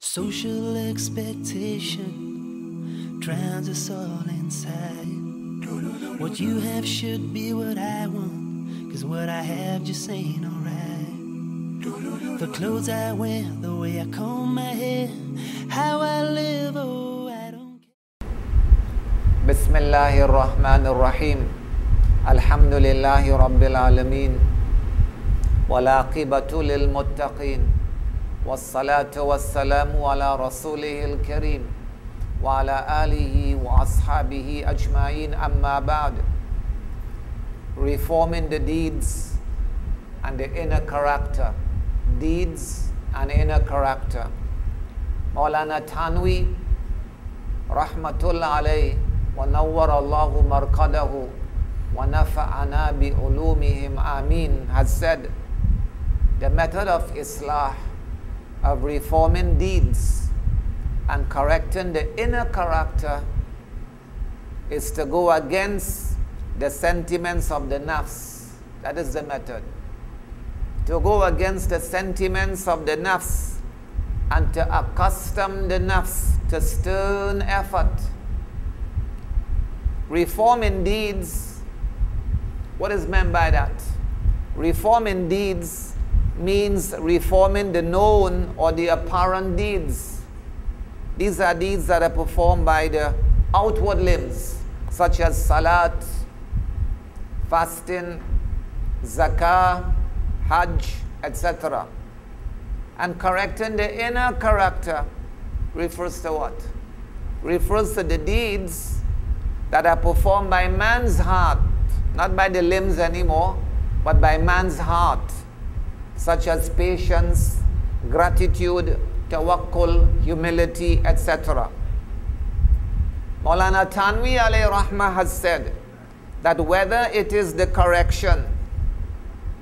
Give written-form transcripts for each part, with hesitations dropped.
Social expectation drowns us all inside. What you have should be what I want, 'cause what I have just ain't alright. The clothes I wear, the way I comb my hair, how I live, oh I don't care. Bismillahir Rahmanir Rahim. Alhamdulillahi Rabbil Alameen. Wal aqibatu lil Muttaqeen. Wassalatu wassalamu ala Rasulihil Kareem wa ala alihi wa ashabihi ajma'in, amma ba'd. Reforming the deeds and the inner character. Deeds and inner character. Maulana Tanwi rahmatullah alayhi wa nawwara Allahu marqadahu wa nafa'ana bi ulumihim ameen has said, the method of Islah, of reforming deeds and correcting the inner character, is to go against the sentiments of the nafs. That is the method. To go against the sentiments of the nafs and to accustom the nafs to stern effort. Reforming deeds, what is meant by that? Reforming deeds means reforming the known or the apparent deeds. These are deeds that are performed by the outward limbs, such as salat, fasting, zakah, hajj, etc. And correcting the inner character refers to what? Refers to the deeds that are performed by man's heart, not by the limbs anymore, but by man's heart, such as patience, gratitude, tawakkul, humility, etc. Maulana Tanwi alayhi rahmah has said that whether it is the correction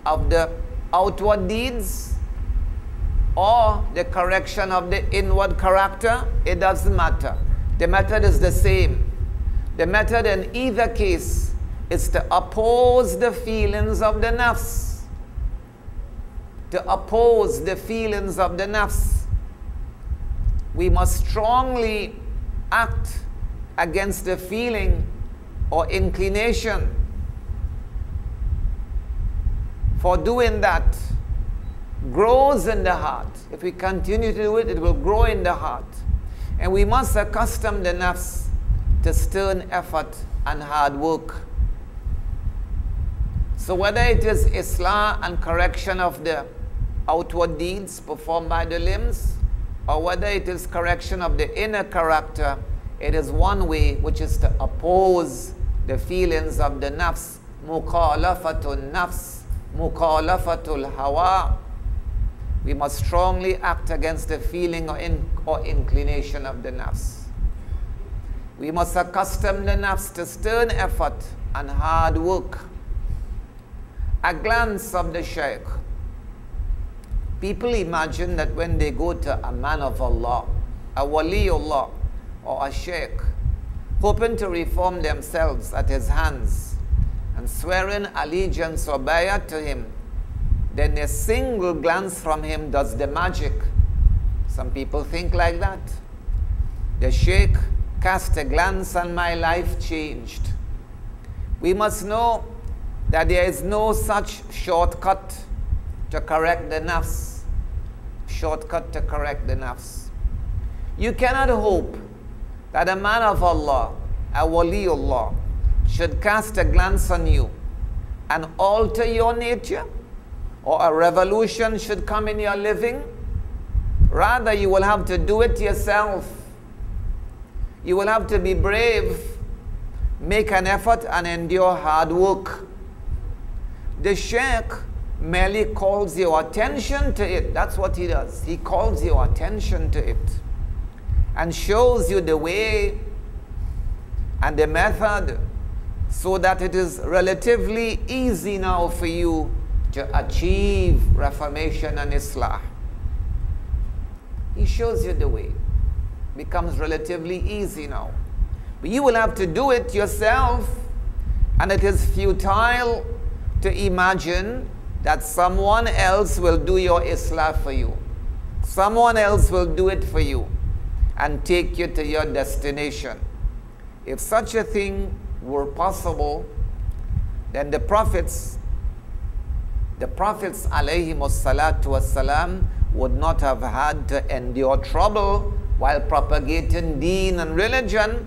of the outward deeds or the correction of the inward character, it doesn't matter. The method is the same. The method in either case is to oppose the feelings of the nafs. To oppose the feelings of the nafs. We must strongly act against the feeling or inclination. For doing that grows in the heart. If we continue to do it, it will grow in the heart. And we must accustom the nafs to stern effort and hard work. So whether it is Islah and correction of the outward deeds performed by the limbs, or whether it is correction of the inner character, it is one way, which is to oppose the feelings of the nafs. Mukhalafatul nafs, mukhalafatul hawa. We must strongly act against the feeling or inclination of the nafs. We must accustom the nafs to stern effort and hard work. A glance of the Shaykh. People imagine that when they go to a man of Allah, a waliullah, or a sheikh, hoping to reform themselves at his hands and swearing allegiance or bayat to him, then a single glance from him does the magic. Some people think like that. The sheikh cast a glance and my life changed. We must know that there is no such shortcut to correct the nafs. Shortcut to correct the nafs. You cannot hope that a man of Allah, a waliullah, should cast a glance on you and alter your nature, or a revolution should come in your living. Rather, you will have to do it yourself. You will have to be brave, make an effort, and endure hard work. The Shaykh merely calls your attention to it. That's what he does. He calls your attention to it and shows you the way and the method, so that it is relatively easy now for you to achieve reformation and Islah. He shows you the way. Becomes relatively easy now. But you will have to do it yourself, and it is futile to imagine that someone else will do your Islah for you. Someone else will do it for you and take you to your destination. If such a thing were possible, then the prophets alayhimus salatu wassalam would not have had to endure trouble while propagating deen and religion.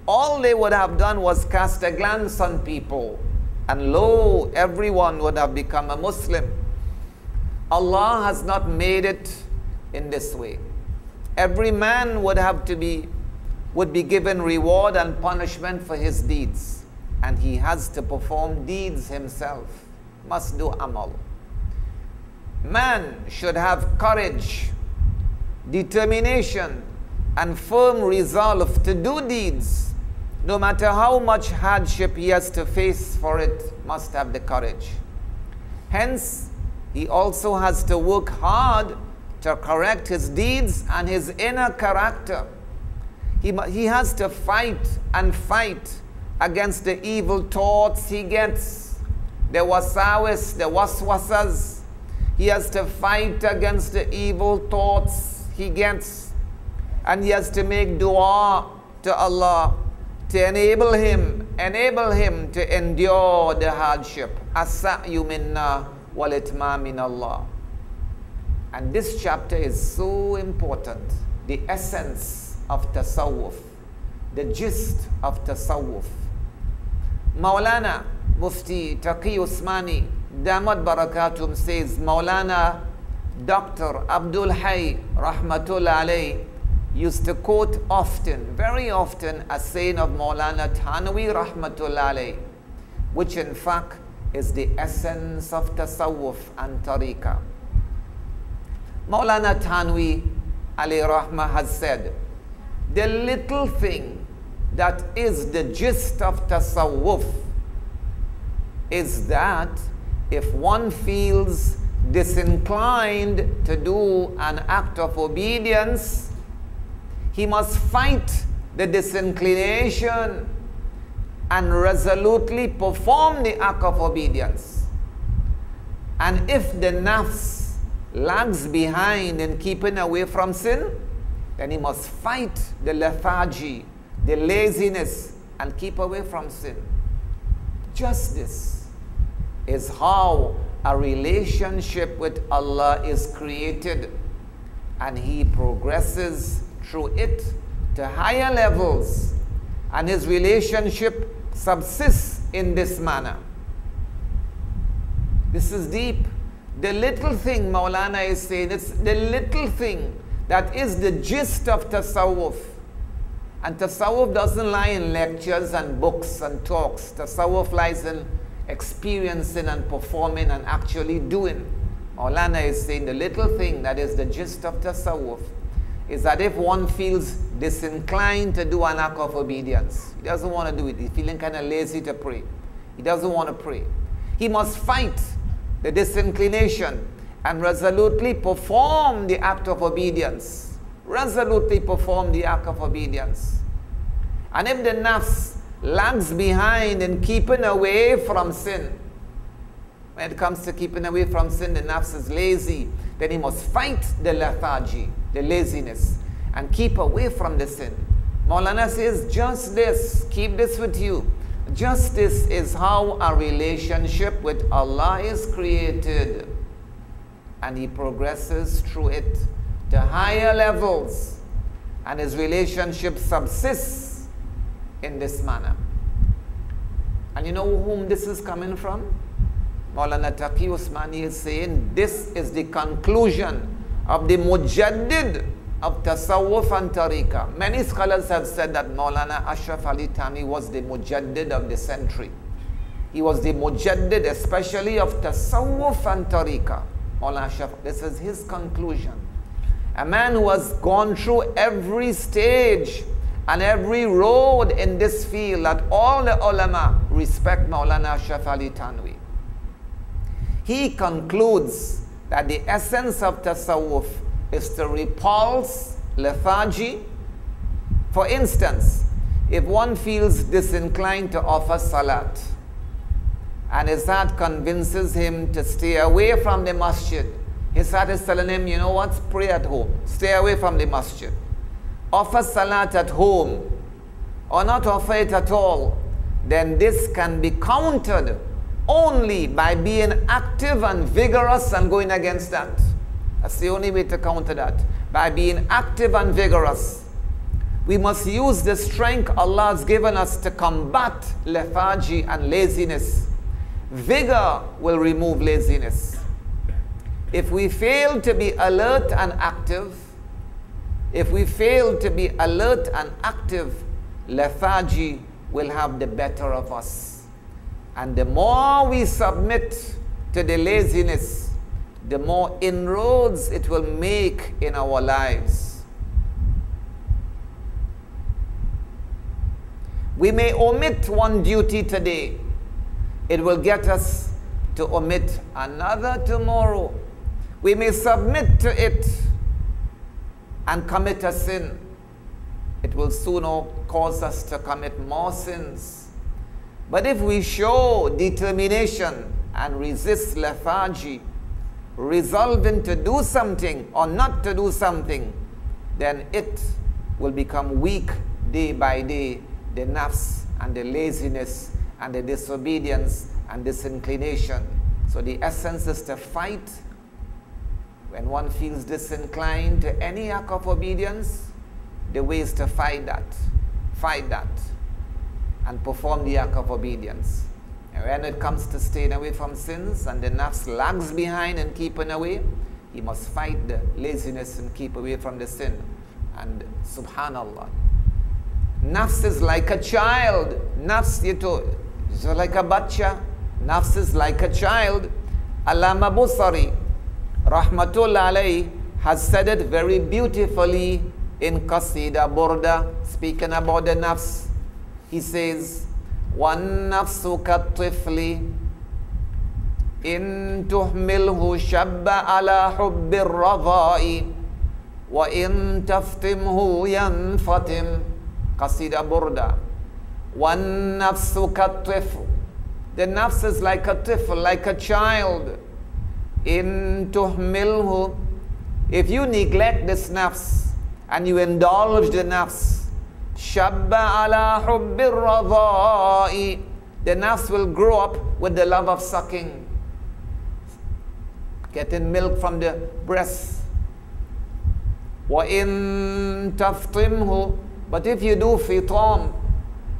All they would have done was cast a glance on people, and lo, everyone would have become a Muslim. Allah has not made it in this way. Every man would be given reward and punishment for his deeds, and he has to perform deeds himself. Must do amal. Man should have courage, determination, and firm resolve to do deeds. No matter how much hardship he has to face for it, must have the courage. Hence, he also has to work hard to correct his deeds and his inner character. He has to fight and fight against the evil thoughts he gets, the wasawis, the waswasas. He has to fight against the evil thoughts he gets, and he has to make dua to Allah to enable him to endure the hardship. As-sa'yu minna wal itmam min Allah. And this chapter is so important. The essence of tasawwuf, the gist of tasawwuf. Maulana Mufti Taqi Usmani Damat Barakatum says, Maulana Dr. Abdul Rahmatullah alayhi used to quote often, very often, a saying of Maulana Thanwi Rahmatullah alayhi, which in fact is the essence of tasawwuf and tariqah. Maulana Thanwi alayhi rahmah has said, the little thing that is the gist of tasawwuf is that if one feels disinclined to do an act of obedience, he must fight the disinclination and resolutely perform the act of obedience. And if the nafs lags behind in keeping away from sin, then he must fight the lethargy, the laziness, and keep away from sin. Just this is how a relationship with Allah is created, and he progresses through it to higher levels, and his relationship subsists in this manner. This is deep. The little thing Maulana is saying, it's the little thing that is the gist of tasawwuf. And tasawwuf doesn't lie in lectures and books and talks. Tasawwuf lies in experiencing and performing and actually doing. Maulana is saying the little thing that is the gist of tasawwuf is that if one feels disinclined to do an act of obedience, he doesn't want to do it, he's feeling kind of lazy to pray, he doesn't want to pray, he must fight the disinclination and resolutely perform the act of obedience. Resolutely perform the act of obedience. And if the nafs lags behind in keeping away from sin, when it comes to keeping away from sin, the nafs is lazy, then he must fight the lethargy, the laziness, and keep away from the sin. Maulana says, just this, keep this with you. Just this is how a relationship with Allah is created, and he progresses through it to higher levels, and his relationship subsists in this manner. And you know whom this is coming from? Maulana Taqi Usmani is saying this is the conclusion of the mujaddid of tasawwuf and tariqah. Many scholars have said that Maulana Ashraf Ali Thani was the mujaddid of the century. He was the mujaddid especially of tasawwuf and tariqah. Maulana Ashraf, this is his conclusion. A man who has gone through every stage and every road in this field, that all the ulama respect Maulana Ashraf Ali Thanwi. He concludes that the essence of tasawwuf is to repulse lethargy. For instance, if one feels disinclined to offer salat, and his heart convinces him to stay away from the masjid, He started telling him, you know what, pray at home. Stay away from the masjid. Offer salat at home, or not offer it at all. Then this can be countered only by being active and vigorous and going against that. That's the only way to counter that. By being active and vigorous. We must use the strength Allah has given us to combat lethargy and laziness. Vigor will remove laziness. If we fail to be alert and active, lethargy will have the better of us. And the more we submit to the laziness, the more inroads it will make in our lives. We may omit one duty today. It will get us to omit another tomorrow. We may submit to it and commit a sin. It will sooner cause us to commit more sins. But if we show determination and resist lethargy, resolving to do something or not to do something, then it will become weak day by day. The nafs and the laziness and the disobedience and disinclination. So the essence is to fight. When one feels disinclined to any act of obedience, the way is to fight that, and perform the act of obedience. And when it comes to staying away from sins and the nafs lags behind and keeping away, he must fight the laziness and keep away from the sin. And subhanallah, nafs is like a child. Nafs is like a bacha. Nafs is like a child. Allama Busari, rahmatullah alayhi, has said it very beautifully in Qasida Burda, speaking about the nafs. He says, وَالنَّفْسُ كَالطِّفْلِ إِن تُحْمِلْهُ شَبَّ عَلَى حُبِّ الرَّضَاءِ وَإِن تَفْتِمْهُ يَنْفَتِمْ. Qasida Burda. وَالنَّفْسُ كَالطِّفْلِ. The nafs is like a tifl, like a child. In tuhmilhu, if you neglect this nafs and you indulge the nafs, shabba ala hubbir radha'i, the nafs will grow up with the love of sucking, getting milk from the breast. Wa in taftimhu, but if you do fitam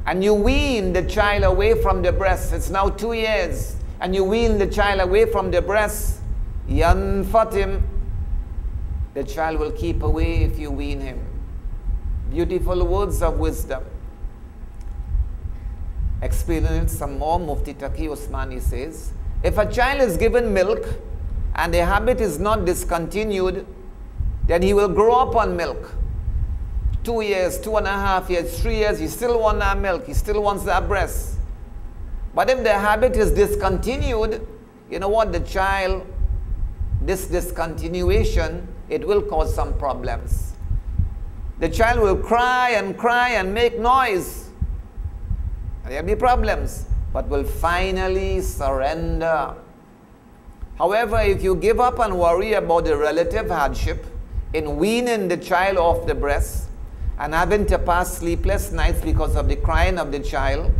and you wean the child away from the breast, it's now 2 years, and you wean the child away from the breast, yanfatim, the child will keep away if you wean him. Beautiful words of wisdom. Explaining it some more, Mufti Taqi Usmani says, if a child is given milk and the habit is not discontinued, then he will grow up on milk. 2 years, 2.5 years, 3 years, he still wants that milk, he still wants that breast. But if the habit is discontinued, you know what, the child, this discontinuation, it will cause some problems. The child will cry and make noise. And there will be problems, but will finally surrender. However, if you give up and worry about the relative hardship in weaning the child off the breast and having to pass sleepless nights because of the crying of the child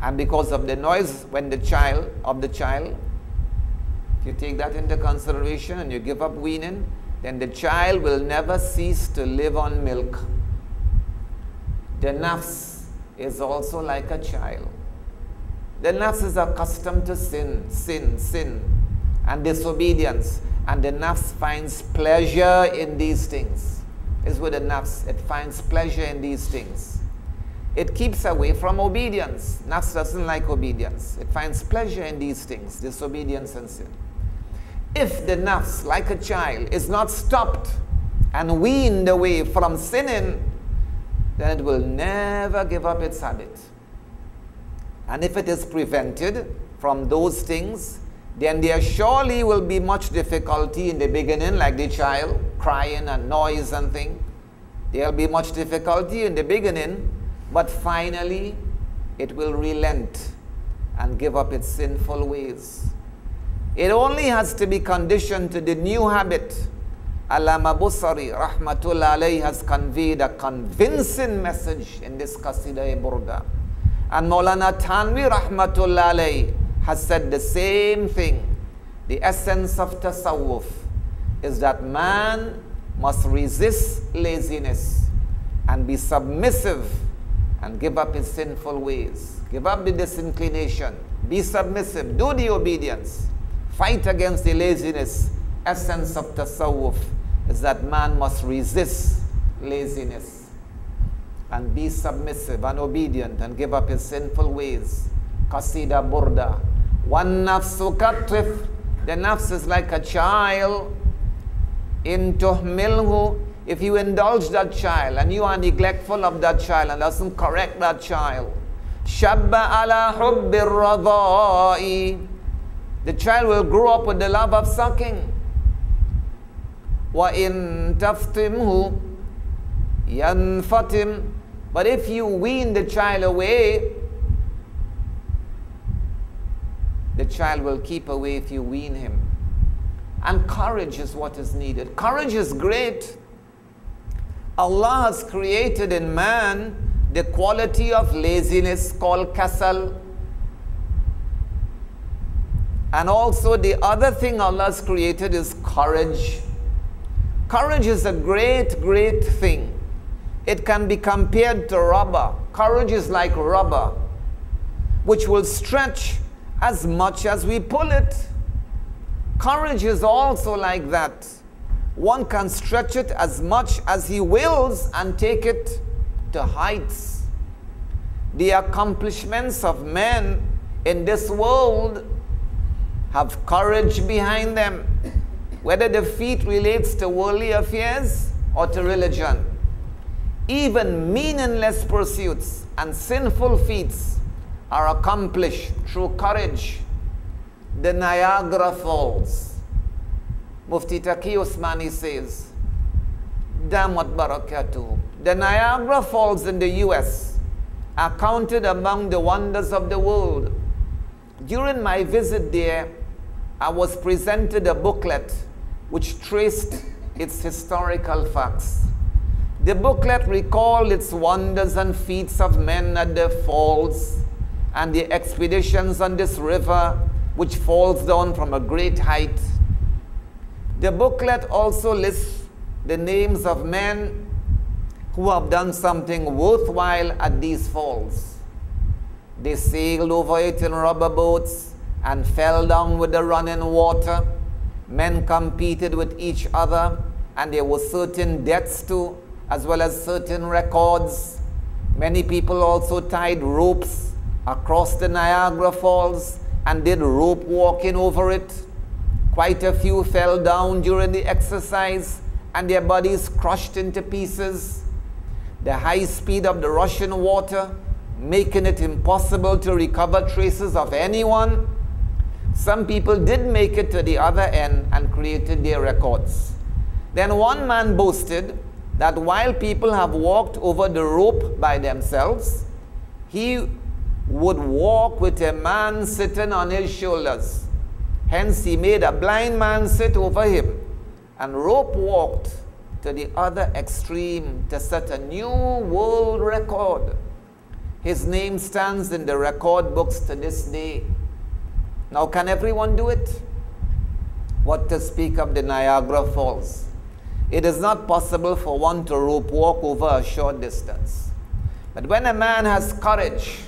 and because of the noise when the child, if you take that into consideration and you give up weaning, then the child will never cease to live on milk. The nafs is also like a child. The nafs is accustomed to sin, and disobedience. And the nafs finds pleasure in these things. It's with the nafs, it finds pleasure in these things. It keeps away from obedience. Nafs doesn't like obedience. It finds pleasure in these things, disobedience and sin. If the nafs, like a child, is not stopped and weaned away from sinning, then it will never give up its habit. And if it is prevented from those things, then there surely will be much difficulty in the beginning, like the child, crying and noise and thing. There will be much difficulty in the beginning, but finally it will relent and give up its sinful ways. It only has to be conditioned to the new habit. Allama Busari, rahmatullah alayhi, has conveyed a convincing message in this Qasida-e-Burda. And Maulana Tanvi, rahmatullah alayhi, has said the same thing. The essence of tasawwuf is that man must resist laziness and be submissive and give up his sinful ways. Give up the disinclination. Be submissive. Do the obedience. Fight against the laziness. Essence of tasawwuf is that man must resist laziness and be submissive and obedient and give up his sinful ways. Qasida Burda. One nafsu katif. The nafs is like a child. In tuhmilhu. If you indulge that child and you are neglectful of that child and doesn't correct that child, shabba ala hubbir radha'i. The child will grow up with the love of sucking. Wa in taftimhu yanfatim. But if you wean the child away, the child will keep away if you wean him. And courage is what is needed. Courage is great. Allah has created in man the quality of laziness called kasal. And also the other thing Allah has created is courage. Courage is a great, great thing. It can be compared to rubber. Courage is like rubber, which will stretch as much as we pull it. Courage is also like that. One can stretch it as much as he wills and take it to heights. The accomplishments of men in this world have courage behind them, whether the feat relates to worldly affairs or to religion. Even meaningless pursuits and sinful feats are accomplished through courage. The Niagara Falls. Mufti Taqi Usmani says, Damat Barakatuh. The Niagara Falls in the US are counted among the wonders of the world. During my visit there, I was presented a booklet which traced its historical facts. The booklet recalled its wonders and feats of men at the falls and the expeditions on this river which falls down from a great height. The booklet also lists the names of men who have done something worthwhile at these falls. They sailed over it in rubber boats and fell down with the running water. Men competed with each other, and there were certain deaths too, as well as certain records. Many people also tied ropes across the Niagara Falls and did rope walking over it. Quite a few fell down during the exercise and their bodies crushed into pieces. The high speed of the rushing water making it impossible to recover traces of anyone. Some people did make it to the other end and created their records. Then one man boasted that while people have walked over the rope by themselves, he would walk with a man sitting on his shoulders. Hence he made a blind man sit over him and rope walked to the other extreme to set a new world record. His name stands in the record books to this day. Now, can everyone do it? What to speak of the Niagara Falls? It is not possible for one to rope walk over a short distance. But when a man has courage,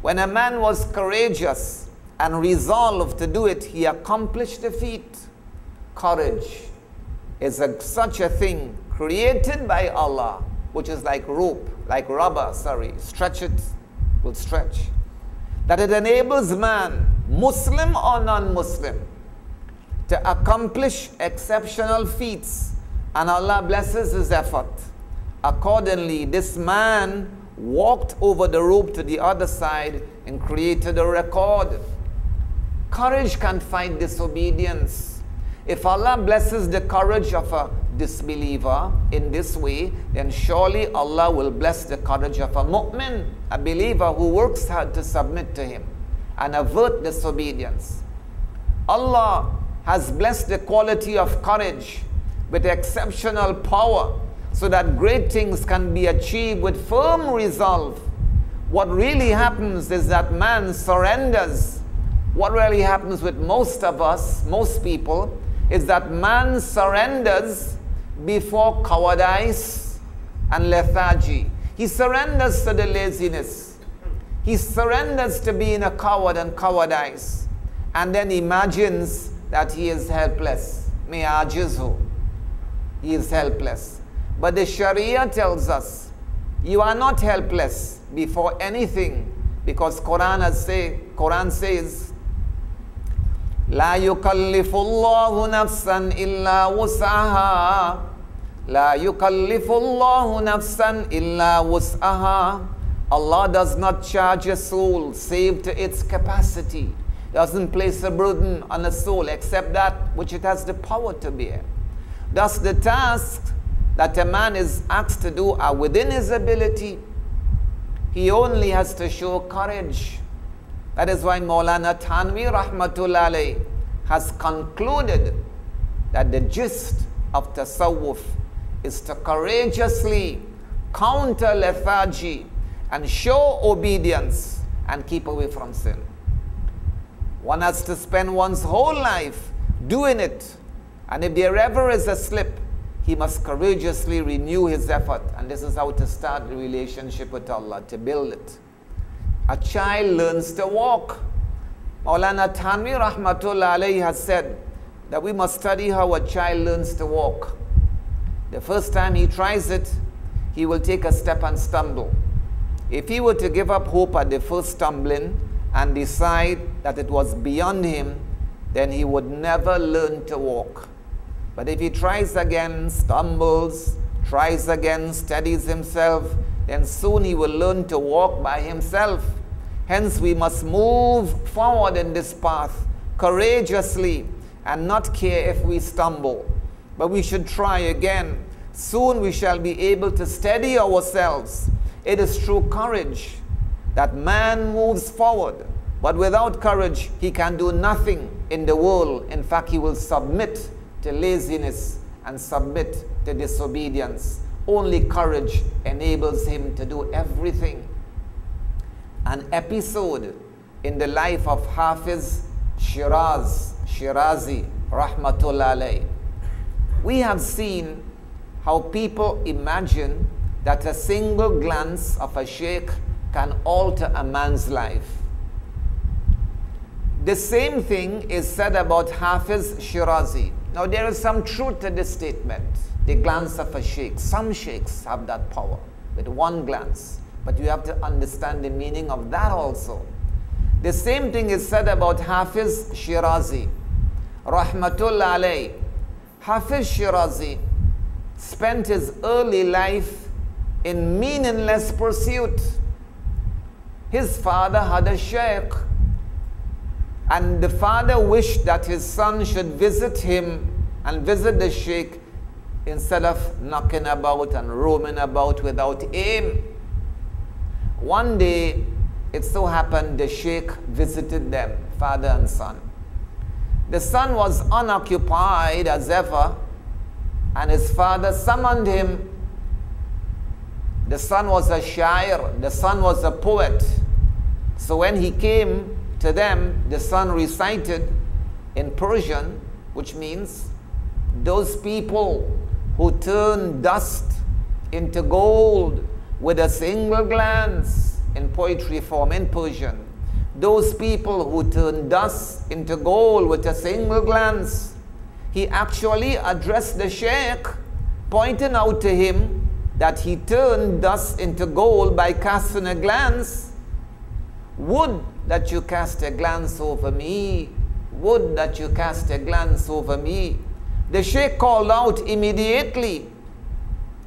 when a man was courageous and resolved to do it, he accomplished the feat. Courage is such a thing created by Allah, which is like rope, like rubber, stretch it, will stretch. That it enables man, Muslim or non-Muslim, to accomplish exceptional feats, and Allah blesses his effort. Accordingly, this man walked over the rope to the other side and created a record. Courage can fight disobedience. If Allah blesses the courage of a disbeliever in this way, then surely Allah will bless the courage of a mu'min, a believer who works hard to submit to Him and avert disobedience. Allah has blessed the quality of courage with exceptional power so that great things can be achieved with firm resolve. What really happens is that man surrenders. What really happens with most of us, most people, is that man surrenders before cowardice and lethargy. He surrenders to the laziness. He surrenders to being a coward and cowardice, and then imagines that he is helpless. May ajizhu. He is helpless. But the Sharia tells us, you are not helpless before anything, because Quran says, لا يكلف الله نفسا إلا وسعها لا يكلف الله نفسا إلا وسعها. Allah does not charge a soul save to its capacity. Doesn't place a burden on a soul except that which it has the power to bear. Thus the tasks that a man is asked to do are within his ability. He only has to show courage. That is why Maulana Thanvi Rahmatullah Alayh has concluded that the gist of tasawwuf is to courageously counter lethargy and show obedience and keep away from sin. One has to spend one's whole life doing it, and if there ever is a slip, he must courageously renew his effort. And this is how to start the relationship with Allah, to build it. A child learns to walk. Maulana Thanvi Rahmatullah Alayhi has said that we must study how a child learns to walk. The first time he tries it, he will take a step and stumble. If he were to give up hope at the first stumbling and decide that it was beyond him, then he would never learn to walk. But if he tries again, stumbles, tries again, steadies himself, then soon he will learn to walk by himself. Hence we must move forward in this path courageously and not care if we stumble. But we should try again. Soon we shall be able to steady ourselves. It is through courage that man moves forward. But without courage, he can do nothing in the world. In fact, he will submit to laziness and submit to disobedience. Only courage enables him to do everything. An episode in the life of Hafiz Shirazi, Rahmatullah Alayh. We have seen how people imagine that a single glance of a sheikh can alter a man's life. The same thing is said about Hafiz Shirazi. Now there is some truth to this statement. The glance of a sheikh. Some sheikhs have that power with one glance. But you have to understand the meaning of that also. The same thing is said about Hafiz Shirazi, Rahmatullah Alayh. Hafiz Shirazi spent his early life in meaningless pursuit. His father had a sheikh, and the father wished that his son should visit him and visit the sheikh instead of knocking about and roaming about without aim. One day, it so happened the sheikh visited them, father and son. The son was unoccupied as ever, and his father summoned him. The son was a shair, the son was a poet. So when he came to them, the son recited in Persian, which means, those people who turn dust into gold with a single glance, in poetry form, in Persian. Those people who turn dust into gold with a single glance. He actually addressed the sheikh, pointing out to him that he turned dust into gold by casting a glance. Would that you cast a glance over me. Would that you cast a glance over me. The sheikh called out immediately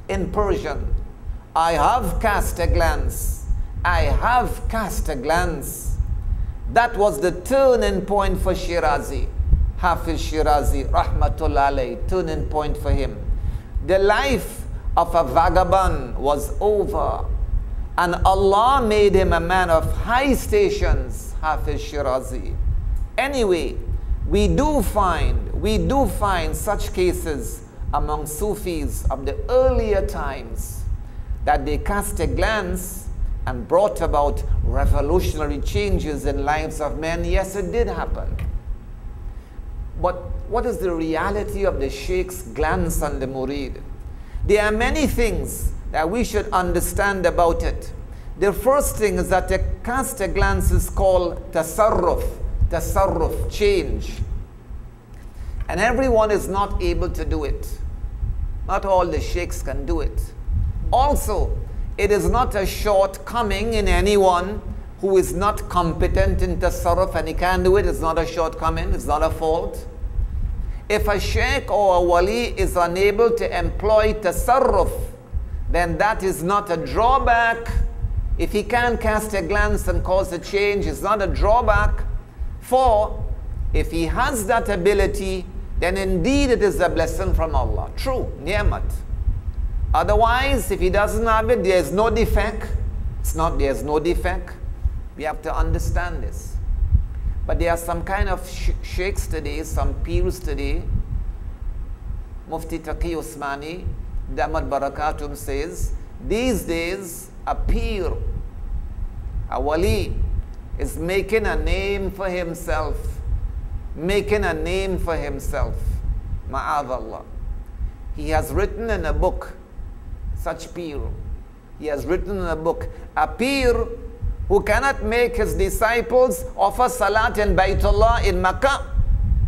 in Persian, I have cast a glance. I have cast a glance. That was the turning point for Shirazi. Hafiz Shirazi, Rahmatullah Alayh, turning point for him. The life of a vagabond was over, and Allah made him a man of high stations, Hafiz Shirazi. Anyway, We do find such cases among Sufis of the earlier times that they cast a glance and brought about revolutionary changes in lives of men. Yes, it did happen. But what is the reality of the Sheikh's glance on the murid? There are many things that we should understand about it. The first thing is that a cast a glance is called tasarruf, change. And everyone is not able to do it. Not all the sheikhs can do it. Also, it is not a shortcoming in anyone who is not competent in tasarruf and he can do it. It's not a shortcoming, it's not a fault. If a sheikh or a wali is unable to employ tasarruf, then that is not a drawback. If he can cast a glance and cause a change, it's not a drawback. For if he has that ability, then indeed it is a blessing from Allah. True, ni'mat. Otherwise, if he doesn't have it, there is no defect. There's no defect. We have to understand this. But there are some kind of sheikhs today, some peers today. Mufti Taqi Usmani, Damat Barakatum says, these days a peer, a wali, is making a name for himself. Ma'adallah. He has written in a book, such peer. He has written in a book, a peer who cannot make his disciples offer salat in Baytullah in Makkah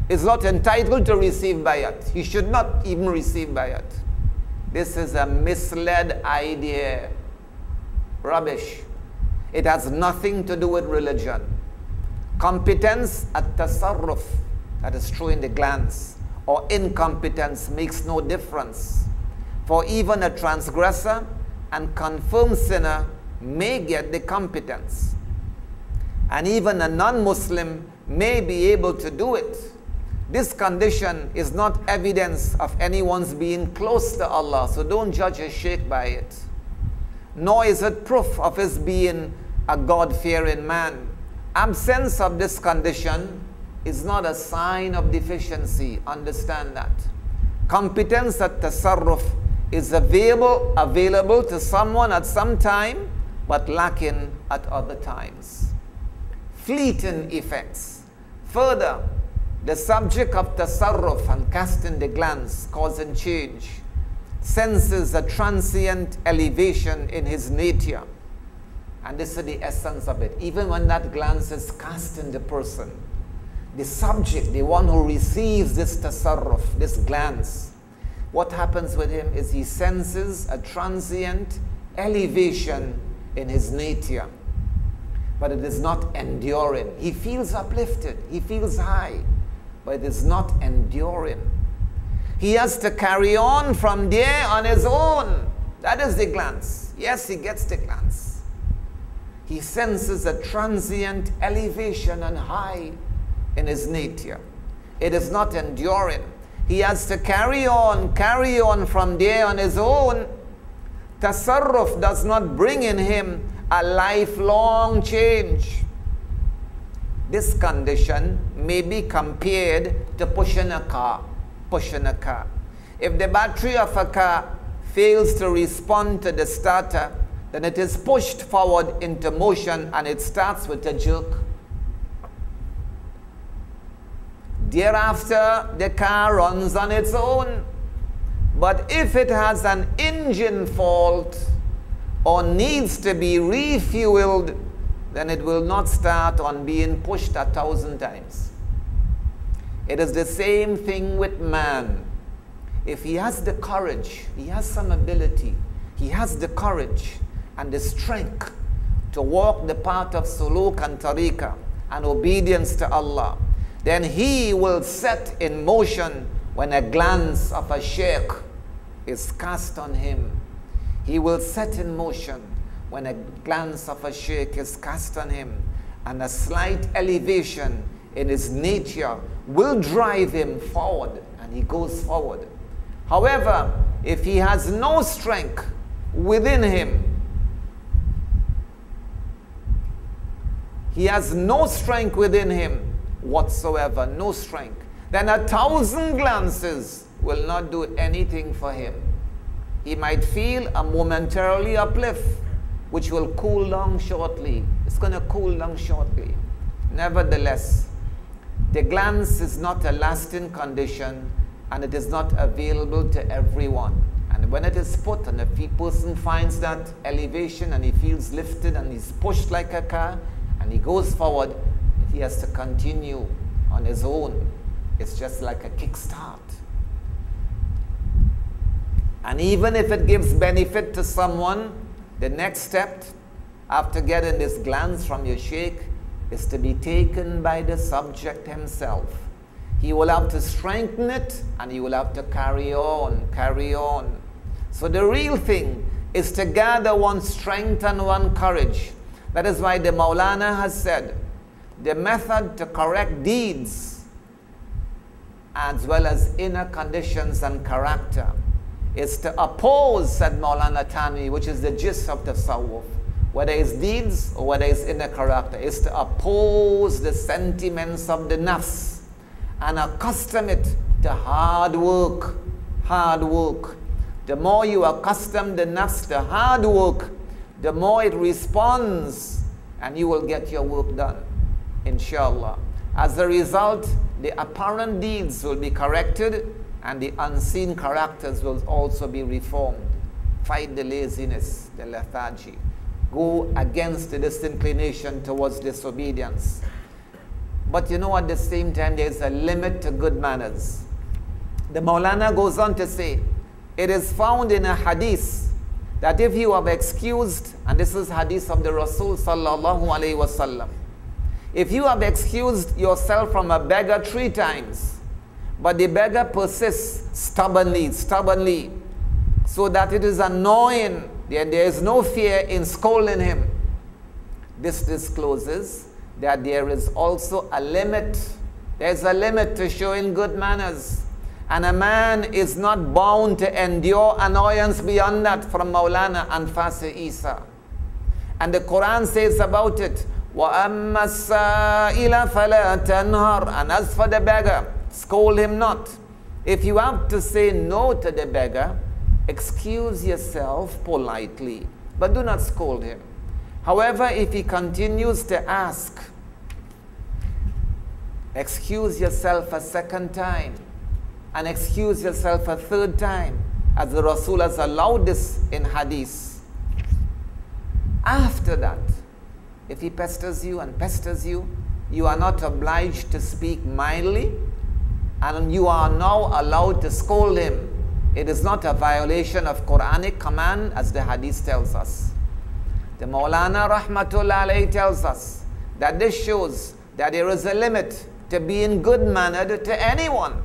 is not entitled to receive bayat. He should not even receive bayat. This is a misled idea. Rubbish. It has nothing to do with religion. Competence at tasarruf, that is true in the glance, or incompetence makes no difference. For even a transgressor and confirmed sinner may get the competence. And even a non-Muslim may be able to do it. This condition is not evidence of anyone's being close to Allah, so don't judge a sheikh by it. Nor is it proof of his being a God-fearing man. Absence of this condition is not a sign of deficiency. Understand that. Competence at tasarruf is available to someone at some time, but lacking at other times. Fleeting effects. Further, the subject of tasarruf and casting the glance, causing change, senses a transient elevation in his nature. And this is the essence of it. Even when that glance is cast in the person, the subject, the one who receives this tasarruf, this glance, what happens with him is he senses a transient elevation in his nature. But it is not enduring. He feels uplifted, he feels high, but it is not enduring. He has to carry on from there on his own. That is the glance. Yes, he gets the glance. He senses a transient elevation and high in his nature. It is not enduring. He has to carry on from there on his own. Tasarruf does not bring in him a lifelong change. This condition may be compared to pushing a car. If the battery of a car fails to respond to the starter, then it is pushed forward into motion and it starts with a jerk. Thereafter, the car runs on its own. But if it has an engine fault or needs to be refueled, then it will not start on being pushed 1,000 times. It is the same thing with man. If he has the courage, he has some ability, he has the courage and the strength to walk the path of suluk and tariqah and obedience to Allah, then he will set in motion when a glance of a sheikh is cast on him. He will set in motion when a glance of a sheikh is cast on him, and a slight elevation in his nature will drive him forward, and he goes forward. However, if he has no strength within him, whatsoever, no strength, then 1,000 glances will not do anything for him. He might feel a momentarily uplift, which will cool down shortly. It's going to cool down shortly. Nevertheless, the glance is not a lasting condition, and it is not available to everyone. And when it is put and the person finds that elevation and he feels lifted and he's pushed like a car and he goes forward, he has to continue on his own. It's just like a kickstart. And even if it gives benefit to someone, the next step after getting this glance from your sheikh is to be taken by the subject himself. He will have to strengthen it and he will have to carry on, carry on. So the real thing is to gather one's strength and one's courage. That is why the Maulana has said, the method to correct deeds as well as inner conditions and character is to oppose, said Maulana Tanwi, which is the gist of the Tasawwuf, whether it's deeds or whether it's inner character, is to oppose the sentiments of the nafs and accustom it to hard work, hard work. The more you accustom the nafs to hard work, the more it responds and you will get your work done, inshallah. As a result, the apparent deeds will be corrected and the unseen characters will also be reformed. Fight the laziness, the lethargy. Go against the disinclination towards disobedience. But you know, at the same time, there is a limit to good manners. The Maulana goes on to say, it is found in a hadith that if you have excused, and this is hadith of the Rasul sallallahu alaihi wasallam, if you have excused yourself from a beggar 3 times, but the beggar persists stubbornly, so that it is annoying, then there is no fear in scolding him. This discloses that there is also a limit. There is a limit to showing good manners. And a man is not bound to endure annoyance beyond that, from Maulana and Fasi Isa. And the Quran says about it, وَأَمَّا السَّائِلَ فَلَا تَنْهَرْ. And as for the beggar, scold him not. If you have to say no to the beggar, excuse yourself politely, but do not scold him. However, if he continues to ask, excuse yourself a 2nd time, and excuse yourself a 3rd time, as the Rasul has allowed this in hadith. After that, if he pesters you and pesters you, you are not obliged to speak mildly, and you are now allowed to scold him. It is not a violation of Quranic command, as the hadith tells us. The Maulana Rahmatullah alayhi tells us that this shows that there is a limit to being good-mannered to anyone.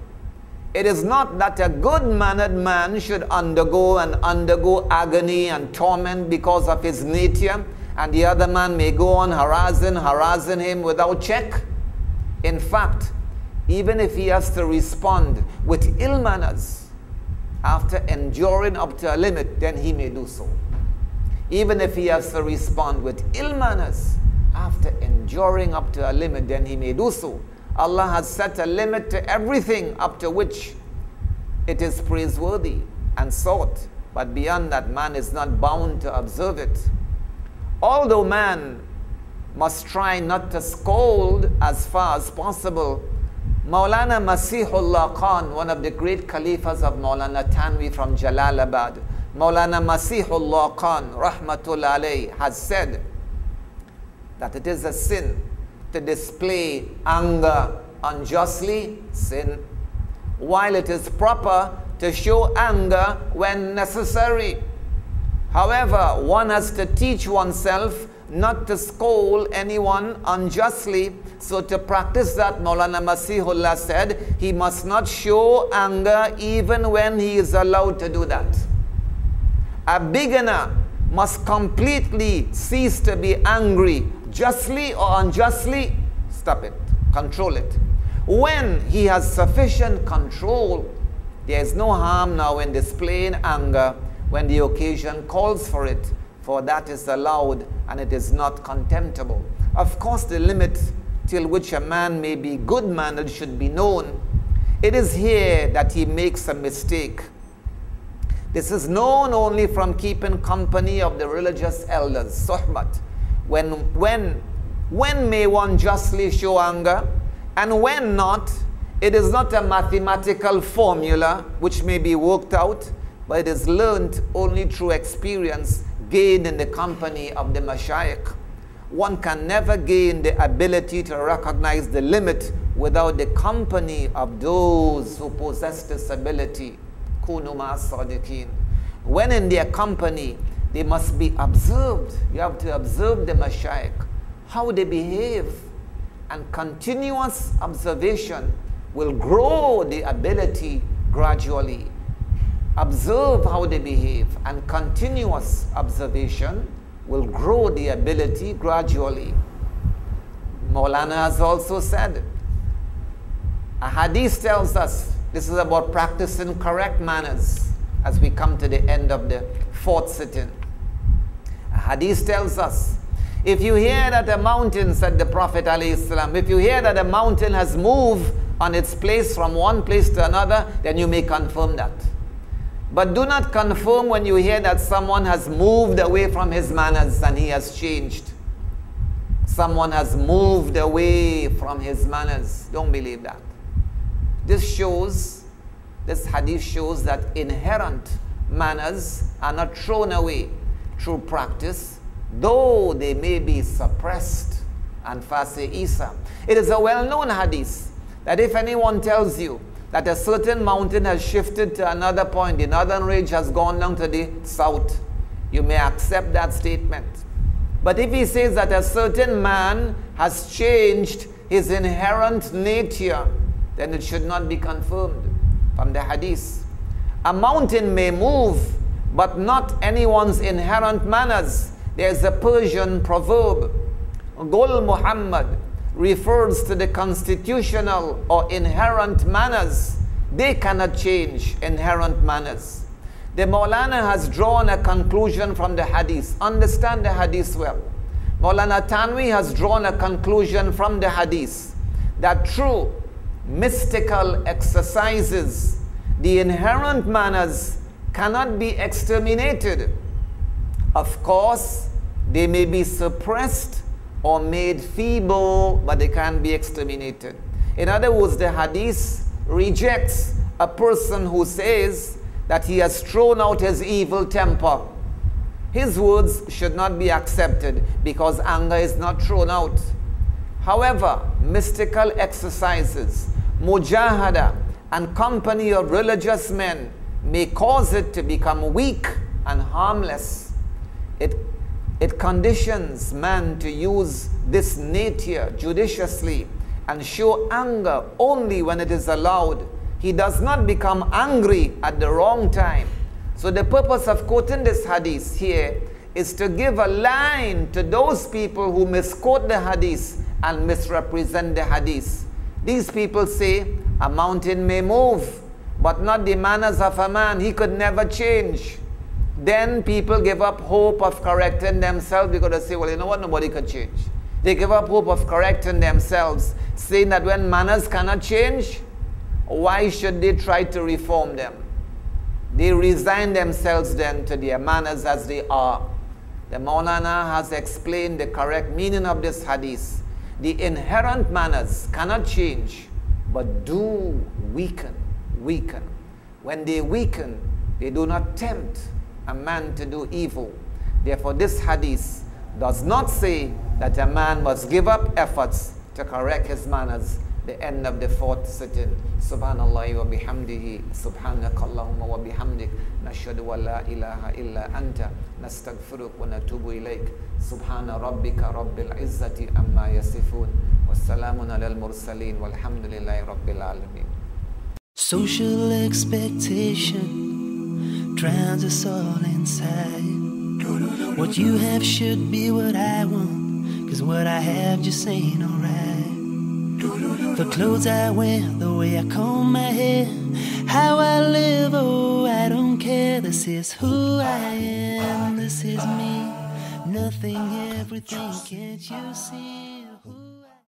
It is not that a good-mannered man should undergo agony and torment because of his nature, and the other man may go on harassing him without check. In fact, even if he has to respond with ill manners, after enduring up to a limit, then he may do so. Even if he has to respond with ill manners, after enduring up to a limit, then he may do so. Allah has set a limit to everything up to which it is praiseworthy and sought. But beyond that, man is not bound to observe it. Although man must try not to scold as far as possible, Maulana Masihullah Khan, one of the great Khalifas of Maulana Tanwi from Jalalabad, Maulana Masihullah Khan, Rahmatullah alayhi, has said that it is a sin to display anger unjustly, sin, while it is proper to show anger when necessary. However, one has to teach oneself not to scold anyone unjustly. So to practice that, Maulana Masihullah said, he must not show anger even when he is allowed to do that. A beginner must completely cease to be angry, justly or unjustly. Stop it, control it. When he has sufficient control, there is no harm now in displaying anger when the occasion calls for it, for that is allowed and it is not contemptible. Of course, the limit till which a man may be good-mannered should be known. It is here that he makes a mistake. This is known only from keeping company of the religious elders, sohbat. When may one justly show anger and when not? It is not a mathematical formula which may be worked out, but it is learned only through experience gained in the company of the mashayikh. One can never gain the ability to recognize the limit without the company of those who possess this ability. Kunu ma'as sadiqeen. When in their company, they must be observed. You have to observe the mashayikh, how they behave, and continuous observation will grow the ability gradually. Observe how they behave, and continuous observation will grow the ability gradually. Maulana has also said, a hadith tells us, this is about practicing correct manners as we come to the end of the fourth sitting. A hadith tells us, if you hear that a mountain, said the Prophet ﷺ, if you hear that a mountain has moved on its place from one place to another, then you may confirm that. But do not confirm when you hear that someone has moved away from his manners and he has changed. Someone has moved away from his manners. Don't believe that. This hadith shows that inherent manners are not thrown away through practice, though they may be suppressed. And Fasi Isa. It is a well-known hadith that if anyone tells you that a certain mountain has shifted to another point, the northern range has gone down to the south, you may accept that statement. But if he says that a certain man has changed his inherent nature, then it should not be confirmed from the hadith. A mountain may move, but not anyone's inherent manners. There's a Persian proverb, Gul Muhammad, refers to the constitutional or inherent manners. They cannot change inherent manners. The Maulana has drawn a conclusion from the hadith. Understand the hadith well. Maulana Tanwi has drawn a conclusion from the hadith that through mystical exercises, the inherent manners cannot be exterminated. Of course, they may be suppressed or made feeble, but they can't be exterminated. In other words, the hadith rejects a person who says that he has thrown out his evil temper. His words should not be accepted because anger is not thrown out. However, mystical exercises, mujahada, and company of religious men may cause it to become weak and harmless. It conditions man to use this nature judiciously and show anger only when it is allowed. He does not become angry at the wrong time. So the purpose of quoting this hadith here is to give a line to those people who misquote the hadith and misrepresent the hadith. These people say a mountain may move, but not the manners of a man. He could never change. Then people give up hope of correcting themselves because they say, well, you know what, nobody could change. They give up hope of correcting themselves, saying that when manners cannot change, why should they try to reform them? They resign themselves then to their manners as they are. The Maulana has explained the correct meaning of this hadith. The inherent manners cannot change, but do weaken. When they weaken, they do not tempt a man to do evil. Therefore, this hadith does not say that a man must give up efforts to correct his manners. The end of the fourth sitting. Subhanallah wa bihamdihi, subhanakallahumma wa bihamdik, nashhadu wa la ilaha illa anta, nastaghfiruk wa natubu ilayk. Subhana rabbika rabbil izzati amma yasifun, wassalamun alal mursaleen, walhamdulillahi rabbil alameen. Social expectation drowns us all inside. What you have should be what I want, 'cause what I have just ain't alright. The clothes I wear, the way I comb my hair, how I live, oh, I don't care. This is who I am, this is me. Nothing, everything, can't you see?